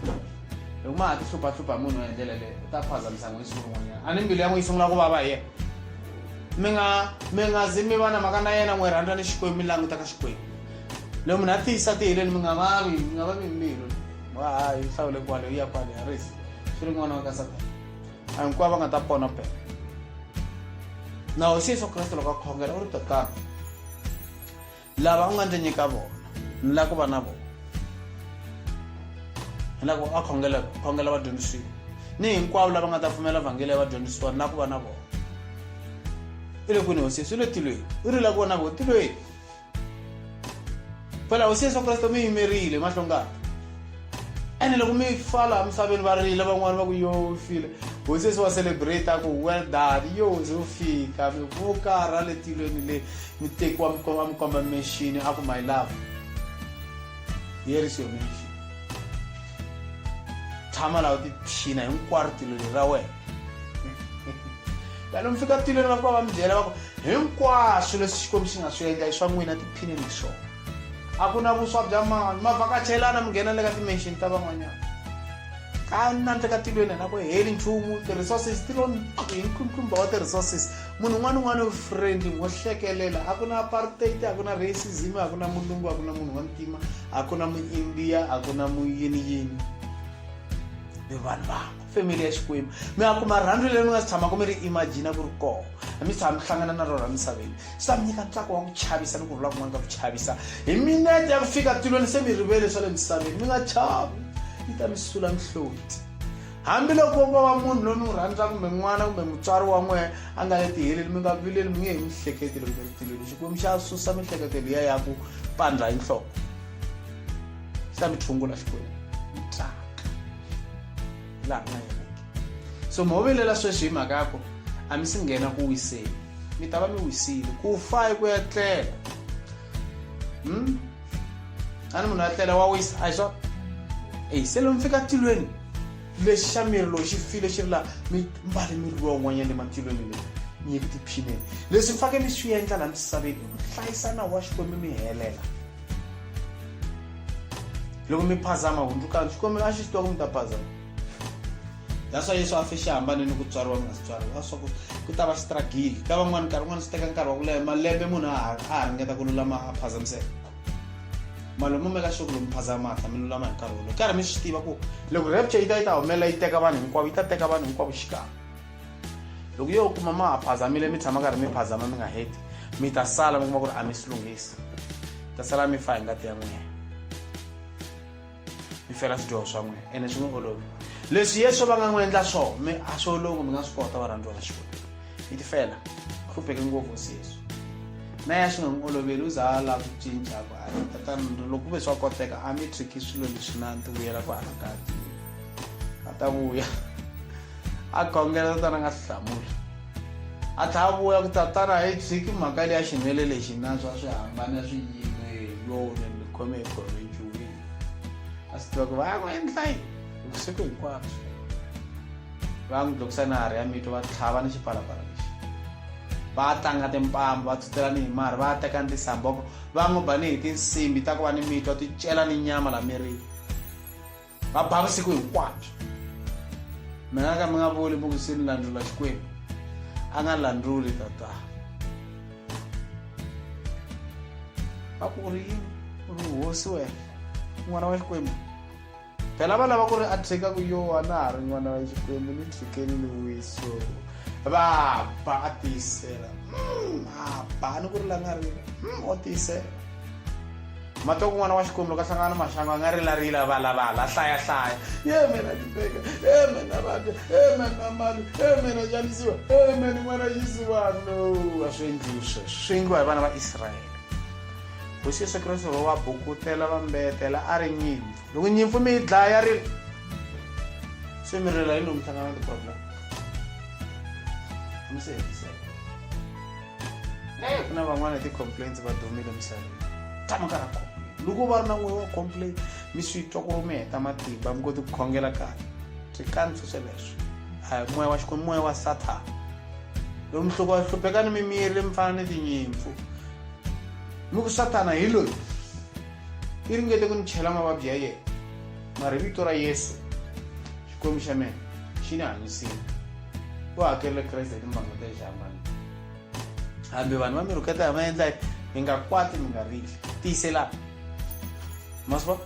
loko ma ha ti hluphahlupha munhu wa hi ndlela yeleyo u ta phazamisa n'wi siku rin'wanyana a ni mbilu ya n'wi yi sungula ku vava hi yena mi nga zi mi va na mhaka na yena n'wi rhandza ni Xikwembu mi languta ka Xikwembu loko munhu a tiyisa tihileni mi nga vavi mbilu hayi hlawule kwale yi ya kwale harisi swi ri n'wana wa ka Sathana a hinkwavo va nga ta pona pela na Hosi Yesu Kreste loko a khongela u ri tatana lava u nga ndzi nyika vona ni lava ku va na vona ni lava ku a khongela vadyondzisiwa ni hinkwavo lava nga ta pfumela vhangeli ya vadyondzisiwa ni lava ku va na vona i le kwini Hosi Yesu i le tilweni u ri lava ku va na vona tilweni phela Hosi Yesu Kreste mi yimerile mahlongana ene loko mi fala misaveni va rile van'wana va ku yo file Hosi Yesu wa celebrate ku well done yo zo fika mi vuka ra le tilweni le mi tekiwa mi komba mission a ku my love here is your mission tshama laha ti phina hinkwaro tilweni ra wena phela mi fika tilweni va va mi byela va ku hinkwaswo leswi Xikwembu xi nga swi endla i swa n'wina tiphineni swona a ku na vuswa bya mani mavhakachelana mi nghena le ka dimension ta van'wanyana ka nantle ka tilweni na ku heli nchumu ti-resources ti lo ntlumba wa ti-resources munhu un'wana u friendly wo hlekelela a ku na apartheid a ku na racism a ku na mulungu a ku na munhu wa ntima a ku na mu-India a ku na muyini mi vanhu van'we family ya Xikwembu mi nga kuma rhandzu leri mi nga swi tshamaka mi ri imagine ku ri kona mi tshama mi hlangana na rona misaveni swi ta mi nyika ntsako wa ku chavisa ni ku vula kun'wana ka ku chavisa hi minete ya ku fika tilweni se mi rivele swa le misaveni mi nga chavi yi ta mi sula mihloti hambiloko ko va munhu loyi mi n'wi rhandza kumbe n'wana kumbe mutswari wa n'wehe a nga le tiheleli mi nga vileli mi nge hi mihleketelo kumbe tilweni Xikwembu xa susa mihleketelo ya ku pandla hi nhloko xi ta mi tshungula Xikwembu laha nga heleke so mo vilela sweswi hi mhaka yako a mi si nghena ku wiseni mi ta va mi wisile ku fa hi ku ya tlela a ni munhu ya tlela wa wisa a hi swa se loko mi fika tilweni lexi xa miri lowu xi file xi ri laha mi mbale miri lowa un'wanyana le matilweni leyi mi yeke tiphineni leswi mi fake mi swi endla laha misaveni hlayisa nawu wa Xikwembu mi helela loko mi phazama hundzukani Xikwembu a xi swi tiva ku mi ta phazama that's why Yesu a fe xi hambane ni ku tswariwa mi nga swi tswariwa a swa ku ta va struggle ka van'wana nkarhi wun'wana swi teka nkarhi wa ku leha malembe munhu a ringeta ku lulama a phazamiseka malomu mi ka xo ku lomu phazamata mi lulama hi nkarhi wolowo karhi mi swi tiva ku loko rapture yi ta humelela yi teka vanhu hinkwavo yi ta teka vanhu hinkwavo xikan'we loko yo kuma ma ha phazamile mi tshama karhi mi phazama mi nga heti mi ta sala mi kuma ku ri a mi swi lunghisa ta sala mi fa hi ngati ya n'wehe mi fela swidyoho swa n'wehe ene swi n'wi olovi leswi Yesu va nga n'wi endla swona mi a swi olovi mi nga swi kota varhandziwa va Xikwembu hi ti fela hlupheke ngopfu hosi Yesu na ya swi nga n'wi oloveli u za a lava ku cinca ku tatana loko ku ve swa koteka a mi tshiki swilo leswi na ti vuyela ku hala kati a ta vuya a khongela tatana a nga hlamula a tlha a vuya ku tatana hi tshiki mhaka leyi ya xinwele lexi na swa swi hambana swi yin'we yona ni khome hi khome nchumu a swi tiva ku va ya n'wi endla yini vusiku hinkwabyo va n'wi dokisa na hari ya mito va tlhava ni xipalapala lexi va tlanga timpambu va tsutelani hi mari va teka ni tisamboko va n'wi bani hi tinsimbi ta ku va ni mito ti cela ni nyama la mirini va ba vusiku hinkwabyo mi nga ka mi nga vuli mi ku se ni landlula Xikwembu a nga landluli tata va ku ri yini u ri hosi wena n'wana wa Xikwembu phela va lava ku ri a tshika ku yo na ha ri n'wana wa Xikwembu ni tshikeni ni wiso va ba a tiyisela a ba ni ku ri la nga rila o tiyisela mato kun'wana wa Xikwembu loko a hlangana na maxangu a nga rilarila valavala hlaya ye mina tibeka mina rata mina mali mina xanisiwa mina n'wana xisiwa no a swi endliwi sweswo swi endliwa hi vana va Israyele hosi Yesu Kreste va bukutela va mbetela a ri nyimpfu loko nyimpfu mi yi dlaya ri se mi rila yini loko mi hlangana na ti-problem mi se hetisela ku na van'wana hi ti-complaints va dumile misaveni tshama ka ra complain loko va ri na n'we wa complain mi swi twa ku ri mi heta matimba mi koti ku khongela kahle swi kanso sweleswo a hi moya wa Xikwembu moya wa Sathana loko mi hluphekani mimiri mi fana ni tinyimpfu mi ku Sathana hi loyi i ringete ku ni chela mavabyi ya yena mara vito ra Yesu Xikwembu xa mina xi ni hanyisile u hakerile Kreste hi timbangu ta xihambana hambi vanhu va mi rhuketa hi maendla mi nga kwati mi nga rili tiyiselani ma swi vona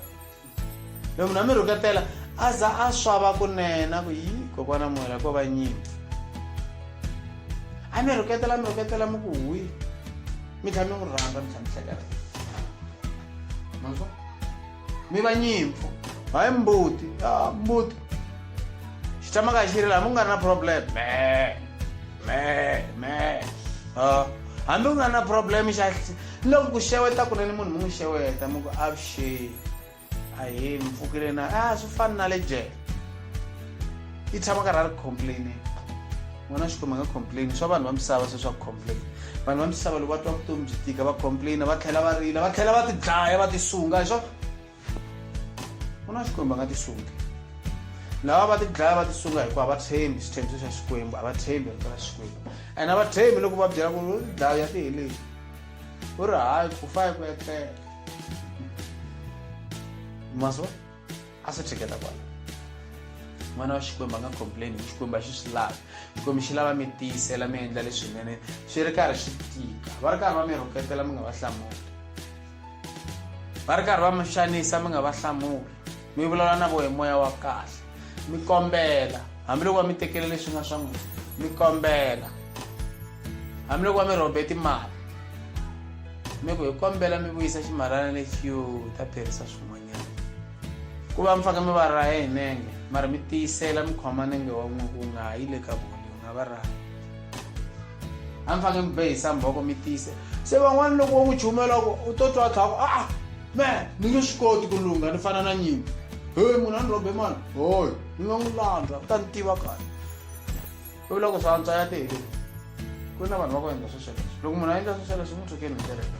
loko munhu a mi rhuketela a za a swava kunena ku yi kokwana moyela ko va nyimpfu a mi rhuketela mi ku hui mi tlha mi n'wi rhandza mi tlha mi hlekela ma swi vona mi va nyimpfu hayi mbuti mbuti xi tshama ka xi ri laha mi nga ri na problem hambi u nga na problem xa loko ku xeweta kunene munhu mi n'wi xeweta mi ku avuxeni a hi mi pfukile na swi fana na le jele i tshama karhi a ri complain n'wana Xikwembu a nga complain swa vanhu va misava se swa ku complain vanhu va misava loko va twa vutomi byi tika va complain va tlhela va rila va tlhela va ti dlaya va ti sunga hi swona n'wana Xikwembu a nga ti sungi lava va ti dlaya va ti sunga hikuva a va tshembi xithembiso xa Xikwembu a va tshembi rito ra Xikwembu and a va tshembi loko va byela ku ri dlaya ya ti heleli u ri hayi ku fa ku etlela maswa a swi tshiketa kwala n'wana wa Xikwembu a nga complain hi Xikwembu a xi swi lavi Xikwembu xi lava mi tiyisela mi endla leswinene swi ri karhi swi tika va ri karhi va mi rhuketela mi nga va hlamuli va ri karhi va mi xanisa mi nga va hlamuli mi vulavula na vo hi moya wa kahle mi kombela hambiloko va mi tekele leswi nga swa n'wina mi kombela hambiloko va mi rhobe timali mi ku hi kombela mi vuyisa ximalana lexi yo ta pherisa swin'wanyana ku va mi faka mi va rahe hi nenge mara mi tiyisela mi khoma nenge wa n'we ku nga yi le ka voni u nga va rahi a mi fange mi behisa mbhoko mi tiyisela se van'wana loko wo n'wi chumela ku u to twa tlhaka man ni nge swi koti ku lunga ni fana na nyimpi hey munhu a ni rhobe mali hoyi ni nga n'wi landza u ta ni tiva kahle u vula ku swantswa ya tiheli ku na vanhu va ku endla swesweleswo loko munhu a endla swesweleswo n'wi tshukeni hi kereke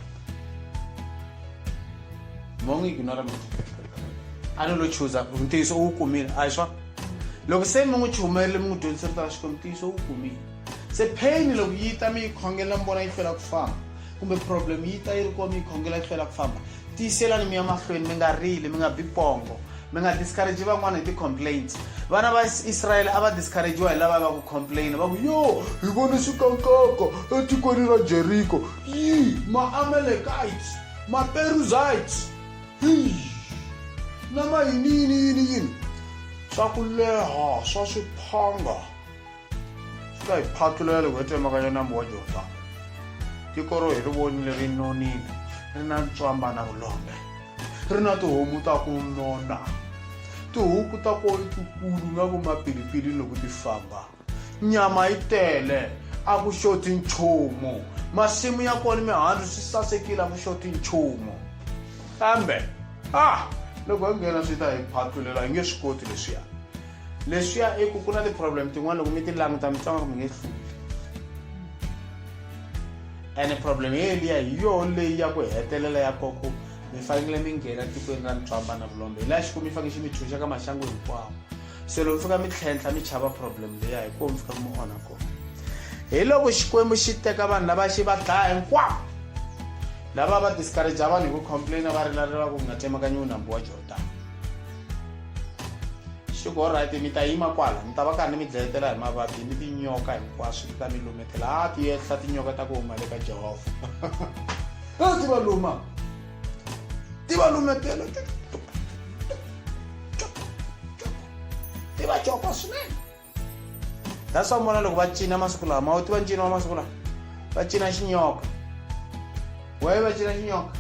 mo n'wi ignora mi a ni lo chuza ntiyiso u wu kumile a hi swa loko se mi n'wi chumerile mi n'wi dyondzisa rito ra Xikwembu ntiyiso u wu kumile se pain loko yi ta mi yi khongela mi vona yi hlwela ku famba kumbe problem yi ta yi ri kona mi yi khongela yi hlwela ku famba tiyiselani mi ya mahlweni mi nga rili mi nga bi pongo mi nga discourage van'wana hi ti-complaints vana va Israyele a va discouragewa hi lava va ku complain va ku yo hi vone swikankaka etikweni ra Jericho yi ma-Amalekites ma-Perizzites na yini swa ku leha swa swiphanga swi ta hi phatulela loko hi tsemakanya nambu wa Jordani tiko ro hi ri vonile ri nonile ri na ntswamba na vulombe ri na tihomu ta ku nona tihuku ta kona tikulu nga ku mapilipili loko ti famba nyama yi tele a ku xoti nchumu masimu ya kona mihandzu swi sasekile a ku xoti nchumu kambe loko hi nghena swi ta hi phatulela hi nge swi koti leswiya i ku na ti-problem tin'wana loko mi ti languta mi tsonga mi nge hluli ene problem yeliya hi yo leyi ya ku hetelela ya koko mi fanele mi nghena tikweni ra ntswamba na vulombe hi laha xiku mi fanele xi mi tshunxa ka maxangu hinkwawo se loko mi fika mi tlhentlha mi chava problem leya hi kona mi fika mi onha kona hi loko Xikwembu xi teka vanhu lava xi va dlaya hinkwavo lava va discourage vanhu hi ku complaina va rilalela ku nga tsemakanyiwi nambu wa Jordani xiko alright mi ta yima kwala mi ta va karhi ni mi dlayetela hi mavabyi ni tinyoka hinkwaswo ta mi lumetela ti yehla tinyoka ta ku huma le ka Jehovha ti va lumetela ti va copa swinene that's why mona loko va cina masiku lama u tiva ncino wa masiku lama va cina xinyoka waye va cina xinyoka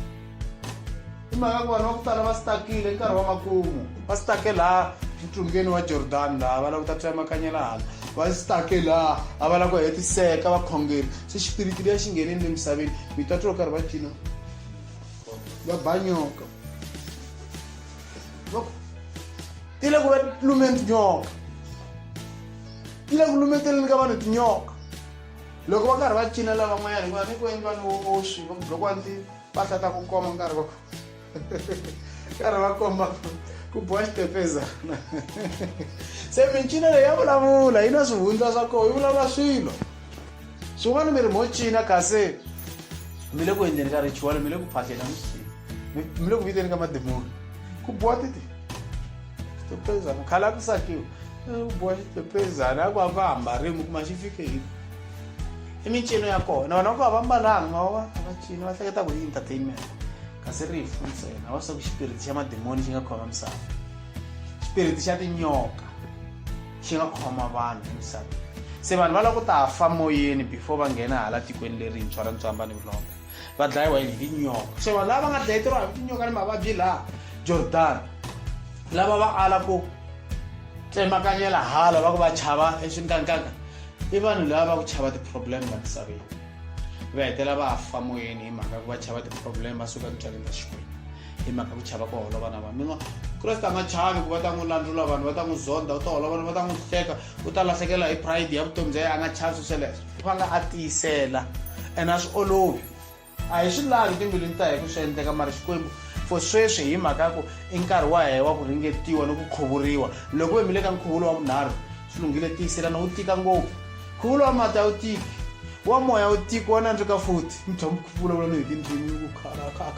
i mhaka ku vanhu va ku tala va stakile nkarhi wa makumu va stake laha ntlungeni wa Jordani laha va lava ku ta tsemakanyela hala va stake laha a va lava ku hetiseka vakhongeri se xipiriti leya xi ngheneni le misaveni mi ta twa karhi va cina va ba nyoka ti le ku va lumeni tinyoka ti le ku lumeteleni ka vanhu tinyoka loko va karhi va cina lava van'wanyana hikuva ni ku endliwa ni swi loko wanti mpahla ta ku koma nkarhi va karhi va komba ku boha xitepezana se mincino leyi ya vulavula yi na swihundla swa koho yi vulavula swilo swin'wana mi ri mo cina kasi mi le ku endleni ka ritual mi le ku phahleni mi le ku viteni ka mademoni ku boha xitepezana khale a ku sakiwa ku boha xitepezana a ku a va hambariwi kuma xi fike hi i mincino ya kona vana va ku va mbalanga va cina va hleketa ku i entertainment kasi rifu ntsena va swa ku xipiriti xa mademoni xi nga khoma misava xipiriti xa tinyoka xi nga khoma vanhu emisaveni se vanhu va lava ku ta fa moyeni before va nghena hala tikweni lerintshwa ra ntswamba ni vulombe va dlayiwa hi tinyoka se vanhu lava va nga dlayeteriwa hi tinyoka ni mavabyi laha Jordani lava va ala ku tsemakanyela hala va ku va chava eswinkankaka i vanhu lava va ku chava ti-problem la misaveni va hetela va fa moyeni hi mhaka ku va chava ti-problem va suka ntswaleni ka Xikwembu hi mhaka ku chava ku holova na vanhu Kreste a nga chavi ku va ta n'wi landlula vanhu va ta n'wi zonda u ta holova va ta n'wi hleka u ta lahlekela hi pride ya vutomi bya yena a nga chavi swesweleswo va nga a tiyisela ene a swi olovi a hi swi lavi timbilwini ta hi ku swi endleka mara Xikwembu for sweswi hi mhaka ku i nkarhi wa hewa ku ringetiwa no ku khuvuriwa loko u yimile ka nkhuvulo wa vunharhu swi lunghile tiyiselana wu tika ngopfu nkhuvulo wa mati a wu tiki wa moya wu tiki wa nandzika futhi mithombo ku vulavula hi tindzimi ku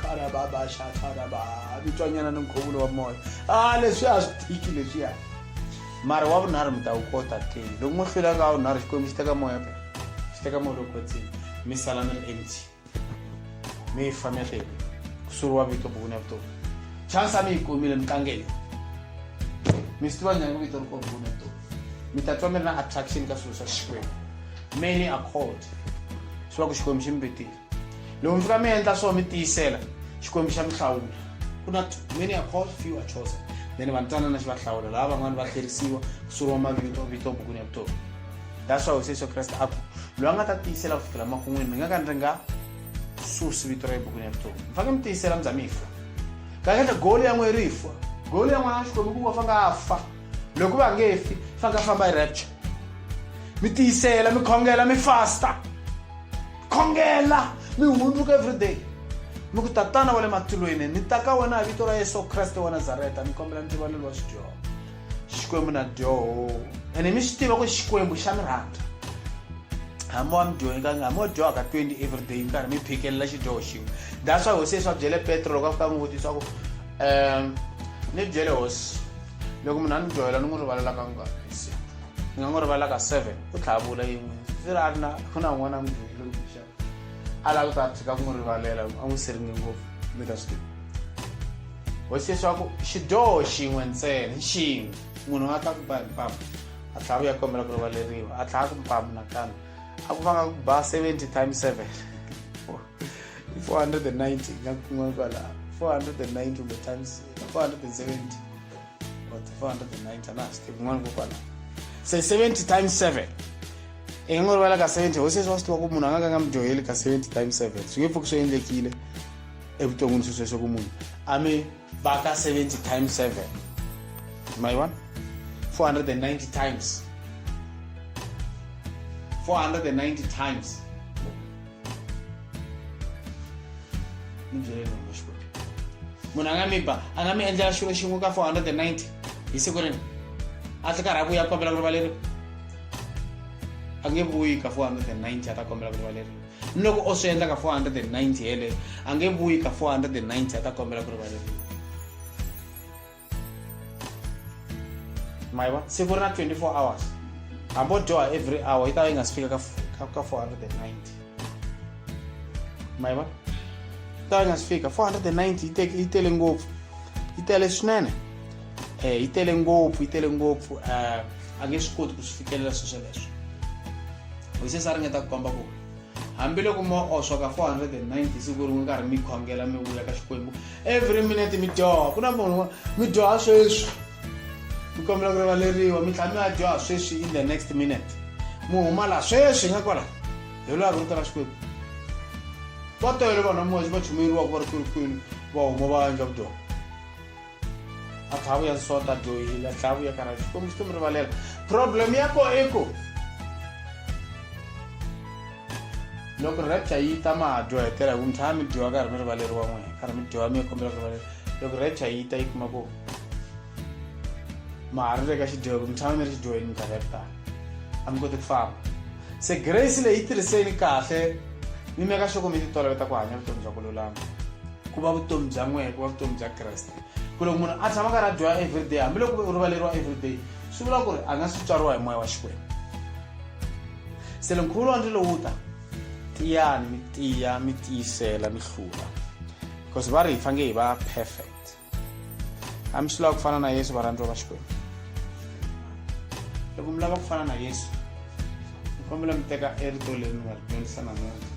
khara baba shakhara ba vitwanyana ni nkhuvulo wa moya leswi a swi tiki leswiya mara wa vunharhu mi ta wu kota ke loko mo hlwela ka vunharhu xikwembu xi teka moya pe xi teka moya loko kwetsini mi sala mi ri empty mi fa mi ya hleli kusuriwa vito bukuni ya vutomi chance a mi yi kumile mi tlangela mi swi tiva njhani ku vito ri kona bukuni ya vutomi mi ta twa mi ri na attraction ka swilo swa xikwembu many accord swi va ku xikwembu xi mi betile loko mi fika mi endla swona mi tiyisela xikwembu xa mi hlawula ku na many accord few are chosen then vantsanana xi va hlawula lava van'wani va hlwerisiwa kusuriwa mavito vito bukuni ya vutomi that's why Yesu Kreste a ku loyi a nga ta tiyisela ku fikela makun'wini mi nga ka ndzi nga susi vito ra ebukweni ya vutomi mi fanele mi tiyisela mi za mi fa kahlekahle goli ya n'we ri fa goli ya n'wana xikwembu ku va fanga a fa loko va nge fi fanga famba hi rapture mi tiyisela mi khongela mi fasta khongela mi hundzuka everyday mi ku tatana wa le matilweni ni ta ka wena hi vito ra Yesu Kreste wa Nazareta ni kombela mi rivaleliwa swidyoho xikwembu na dyoho ene mi swi tiva ku xikwembu xa mi rhandza hambi wa mi dyohekanga hambi wa dyohaka 20 everyday nkarhi mi phikelela xidyoho xin'we that's why hosi Yesu a byele Petro loko a fika n'wi vutisa ku ni byele hosi loko munhu a ni dyohela ni n'wi rivalela ka nkarhi ni nga n'wi rivalela ka 7 u tlhavula yin'we swi ri a ri na ku na n'wana a n'wi dyohele kuxa a lava ku ta tshika ku n'wi rivalela a n'wi seringe ngopfu mi ta swi tiva hosi Yesu a ku xidyoho xin'we ntsena xin'we munhu a ta ku ba hi mpamu a tlhava ya kombela ku rivaleriwa a tlhava ku mpamu nakambe a ku fanga ku ba 70 times 7 490 nga kun'wana kwala 490 times 470 what 490 na sti kun'wana ko kwala say 70 times 7 e nga rivala ka 70 hosi Yesu wa swi tiva ku munhu a nga mi dyoheli ka 70 times 7 swi nge pfuki swi endlekile evuton'wini sweswo ku munhu a mi ba ka 70 times 7 my one 490 times 490 times njelo ngishko munhu a nga mi endlela xilo xin'we ka 490 hi siku rin'we a tleka ravu ya kombela ku rivaleriwa a nge vuyi ka 490 a ta kombela ku rivaleriwa loko o swi endla ka 490 hele a nge vuyi ka 490 a ta kombela ku rivaleriwa maiwa siku ri na 24 hours hambo dyoha every hour yi ta yi nga si fika ka 490 maiwa ta nga si fika 490 yi tele ngopfu yi tele swinene yi tele ngopfu a nge swi koti ku swi fikelela sweswo leswo hosi sa ringeta ku komba ku hambiloko mo oswa ka 490 siku rin'we nkarhi mi khongela mi vuya ka xikwembu every minute mi dyoha ku na munhu mi dyoha sweswi mi kombela ku rivaleriwa mi tlhela mi ya dyoha sweswi in the next minute mu huma laha sweswi nga kwala hi loyi a ku vitana xikwembu va tele vanhu moxi va chumeriwa ku va ri kwini va huma va endla vudyoho a tlhavu ya nsota dyohile a tlhavu ya karhala xikwembu xi mi rivalela problem ya ko eko loko rapture yi ta ma dyohetela hi ku mi tlhela mi dyoha karhi mi rivaleriwa n'we karhi mi dyoha mi ya kombela ku rivaleriwa loko rapture yi ta yi kuma ku ma ha ri le ka xidyoho mi tshama mi ri xidyoheni minkarhi ya ku tala a mi koti ku famba se grace leyi yi tirhiseni kahle mi meka xoko mi ti toloveta ku hanya vutomi bya ku lulama ku va vutomi bya n'we ku va vutomi bya Kreste ku loko munhu a tshama karhi a dyoha everyday hambiloko u rivaleriwa everyday swi vula ku ri a nga swi tswariwa hi moya wa xikwembu se lo nkhuvulo wa ndlela lowu ta tiyani mi tiya mi tiyisela mi hlula because va ri hi fange hi va perfect hambi swi lava ku fana na Yesu varhandziwa va xikwembu loko mi lava ku fana na Yesu mi kombela mi teka erito leri mi nga ri dyondzisa namuntlha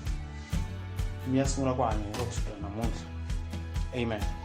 mi ya sungula ku hanya hi ro kusukela namuntlha amen.